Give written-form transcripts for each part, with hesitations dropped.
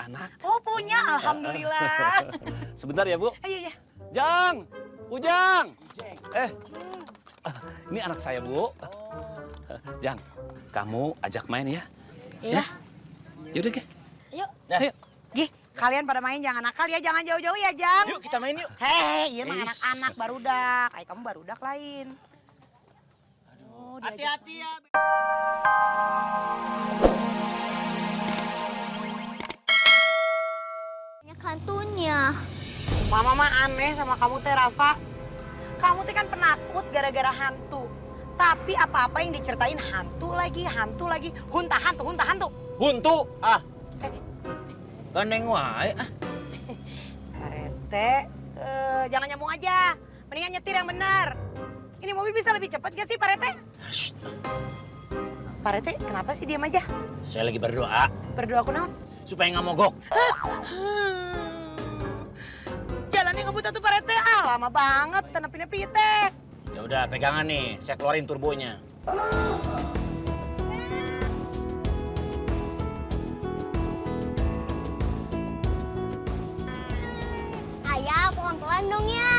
anak. Oh punya, alhamdulillah. Sebentar ya Bu. Iya. Jang, Ujang. Ini anak saya Bu. Jang, kamu ajak main ya. Iya. Yaudah ke. Yuk. Ayo. Gih, kalian pada main jangan nakal ya, jangan jauh-jauh ya, Jang. Yuk kita main yuk. Hei, iya mah anak-anak barudak. Ay, kamu barudak lain. Aduh, Hati-hati ya. Banyak hantunya. Mama mah aneh sama kamu teh, Rafa. Kamu teh kan penakut gara-gara hantu. Tapi apa-apa yang diceritain hantu lagi. Hunta hantu. Huntu. Ah, Eh, gandeng wae. Ah. Pak Rete, jangan nyambung aja. Mendingan nyetir yang benar. Ini mobil bisa lebih cepat gak sih, Pak Rete? Shh. Pak Rete, kenapa sih diam aja? Saya lagi berdoa Berdoa aku naon? supaya nggak mogok. Jalannya ngebut tuh Pak Rete. Ah, lama banget. Nepi-nepi teh. Ya udah pegangan nih, saya keluarin turbonya. Ayah, pelan-pelan dong ya.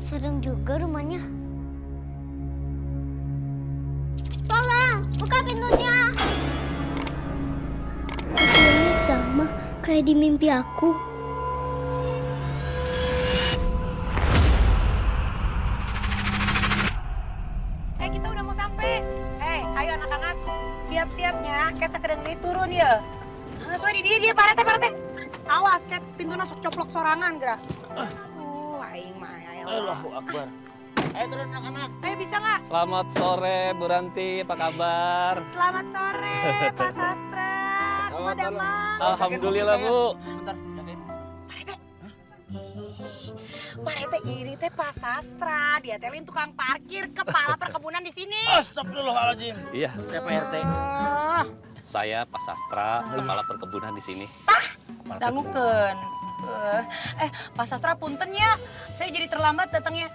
Serem juga rumahnya. Tolong, buka pintunya. Ini sama kayak di mimpi aku. Kita udah mau sampai. Ayo anak-anak. Siap-siapnya. Kayak sekedeng ini turun ya. Sesuai di dia, Pak Rete. Awas, kayak pintu masuk coplok sorangan, gerak. Aing mah. Allahu Akbar. Ayo turun anak-anak. Ayo bisa nggak? Selamat sore Bu Ranti, apa kabar? Selamat sore, Pak Sastra. Rumah damang. Alhamdulillah Bu. Bentar, jagain. Pak Rete. Pak Rete, ini teh Pak Sastra. Dia telin tukang parkir, kepala perkebunan di sini. Astagfirullahaladzim. Iya, Siapa RT? saya Pak Sastra, kepala perkebunan di sini. Dangukeun. Pak Sastra punten ya. Saya jadi terlambat datangnya.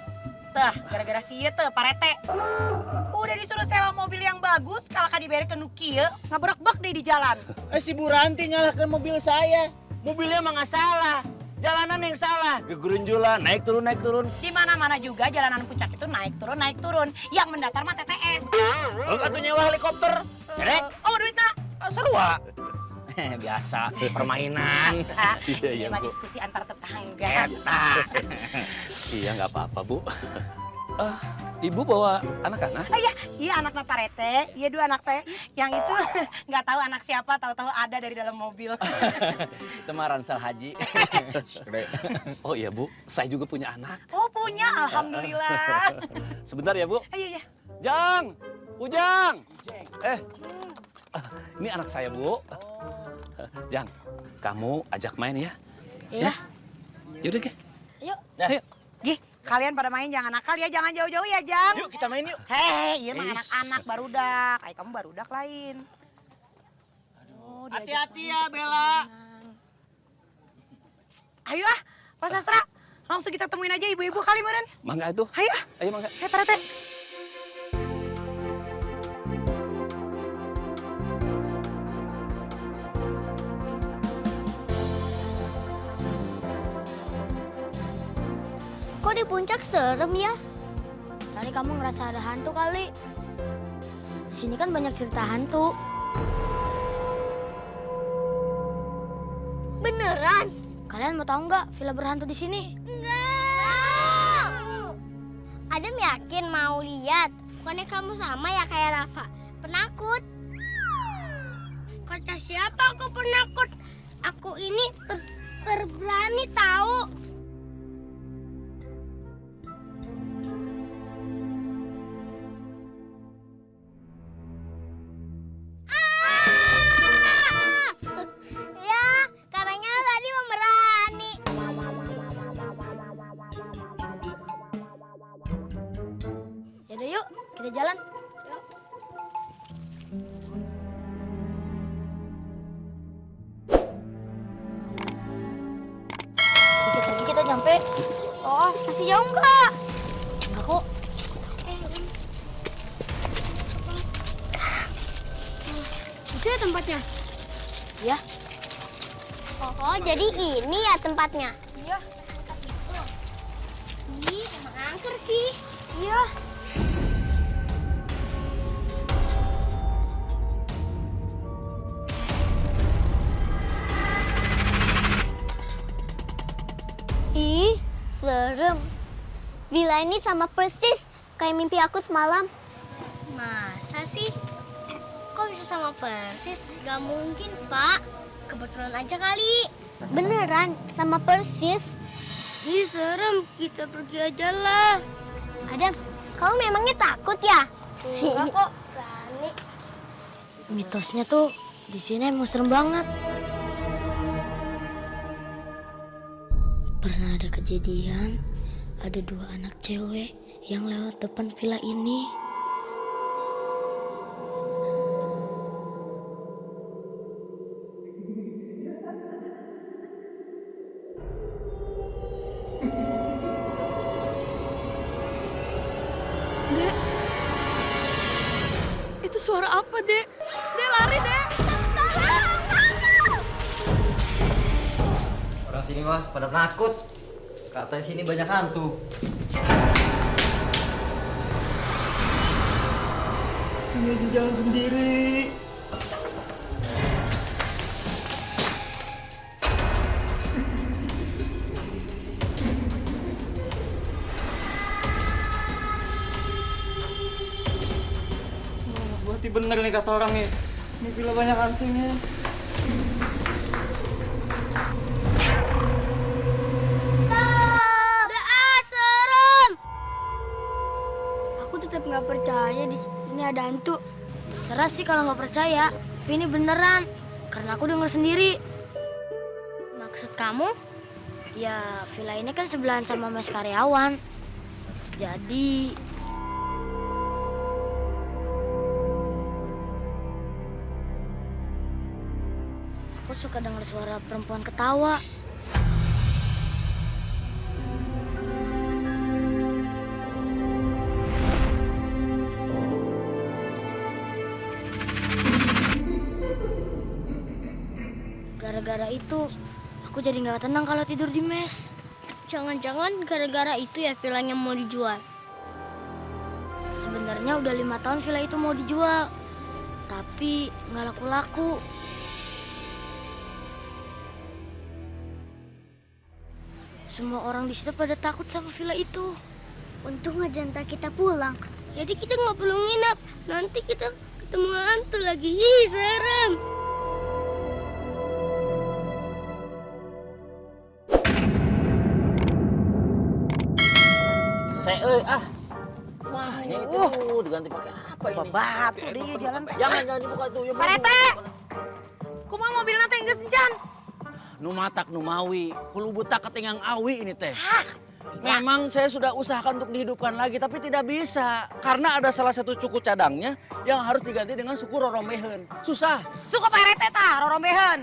Tah, gara-gara sieu teh Pak Rete. Udah disuruh sewa mobil yang bagus, kalau diberi ke Nuki ya, ngabrak-bak deh di jalan. Si Bu Ranti nyalahkan mobil saya. Mobilnya emang nggak salah. Jalanan yang salah. Gegerunjulan, naik turun. Di mana-mana juga jalanan puncak itu naik turun. Yang mendatar mah TTS. Lu kan tuh nyewa helikopter. Cerek. Oh, duitnya. Sarua. Biasa, permainan. Iya, Cuma Bu. diskusi antar tetangga. Eta. Iya, nggak apa-apa Bu. Ibu bawa anak-anak? Iya anaknya Pak Rete, iya dua anak saya. Yang itu nggak tahu anak siapa, tahu-tahu ada dari dalam mobil. Temaran sal haji. Oh iya Bu, saya juga punya anak. Oh punya, alhamdulillah. Sebentar ya Bu. Iya. Jang, Ujang. Ini anak saya Bu. Jang, kamu ajak main ya. Iya. Yaudah ke. Yuk. Ayo. Gih, kalian pada main jangan nakal ya, jangan jauh-jauh ya, Jang. Yuk kita main yuk. Hei, iya mah anak-anak barudak. Ay, kamu barudak lain. Aduh, Hati-hati ya Bella. Ayo Pak Sastra. Langsung kita temuin aja ibu-ibu kali meren. Mangga itu. Ayo, Ayo mangga. Pak Rete. Kok di puncak serem ya? Tadi kamu ngerasa ada hantu kali. Di sini kan banyak cerita hantu. Beneran? Kalian mau tahu nggak villa berhantu di sini? Enggak. Adam yakin mau lihat. Bukannya kamu sama ya kayak Rafa, penakut. Kata siapa aku penakut? Aku ini berani tahu. Yuk, kita jalan. Dikit lagi kita nyampe. Oh, masih jauh nggak? Enggak kok. Itu ya tempatnya? Ya, Oh, jadi ini ya tempatnya? Iya. Ih, emang angker sih. Iya. Ih, serem. Villa ini sama persis kayak mimpi aku semalam. Masa sih? Kok bisa sama persis? Gak mungkin, Pak. Kebetulan aja kali. Beneran, sama persis. Ih, serem. Kita pergi aja lah. Adam, kamu memangnya takut ya? Enggak kok, berani. mitosnya tuh di sini emang serem banget. Pernah ada kejadian, ada 2 anak cewek yang lewat depan villa ini. Dek, itu suara apa, Dek? Dek, lari, Dek! Orang sini mah pada penakut. Katanya sini banyak hantu. Ini aja jalan sendiri. Berarti bener nih kata orang ya. Ini villa banyak hantunya. Serem. Aku tetap nggak percaya di sini ada hantu. Terserah sih kalau nggak percaya, tapi ini beneran. Karena aku denger sendiri. Maksud kamu? Ya, villa ini kan sebelahan sama mes karyawan. Jadi, aku suka dengar suara perempuan ketawa. Gara-gara itu, aku jadi nggak tenang kalau tidur di mes. Jangan-jangan gara-gara itu ya villanya mau dijual. Sebenarnya udah 5 tahun villa itu mau dijual, tapi nggak laku-laku. Semua orang di situ pada takut sama villa itu. Untung aja ntar kita pulang. Jadi kita nggak perlu nginap. Nanti kita ketemu hantu lagi. Ih, serem. Mahnya itu diganti pakai apa ini? Batu deh jalan. Jangan dibuka tuh. Ya, Pak Rete! Kumaha mobil nanti geus encan? Nu matak nu mawi, hulu buta ketinggang awi ini teh. Memang saya sudah usahakan untuk dihidupkan lagi, tapi tidak bisa. Karena ada salah satu suku cadangnya yang harus diganti dengan suku roromehen. Susah. Suka Pak Rete tah, rorombehan.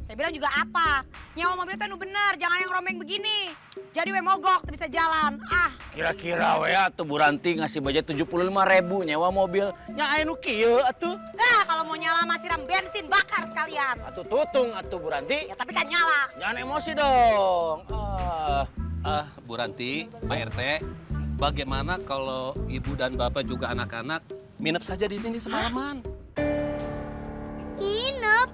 Saya bilang juga apa? Nyawa mobil teh nu bener, jangan yang rombeng begini. Jadi we mogok, tuh bisa jalan. Ah, Kira-kira we atuh Bu Ranti ngasih budget 75.000 nyewa mobil. Nya aya nu kieu atuh. nah kalau mau nyala mah siram bensin, bakar sekalian. Atuh tutung atuh Bu Ranti. Ya tapi kan nyala. Jangan emosi dong. Bu Ranti, Pak RT, bagaimana kalau Ibu dan Bapak juga anak-anak nginep saja di sini semalaman? Nginep.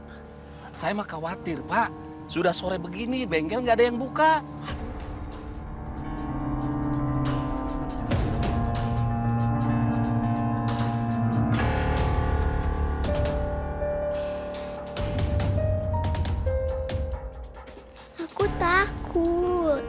Saya mah khawatir, Pak. Sudah sore begini, bengkel nggak ada yang buka. Aku takut.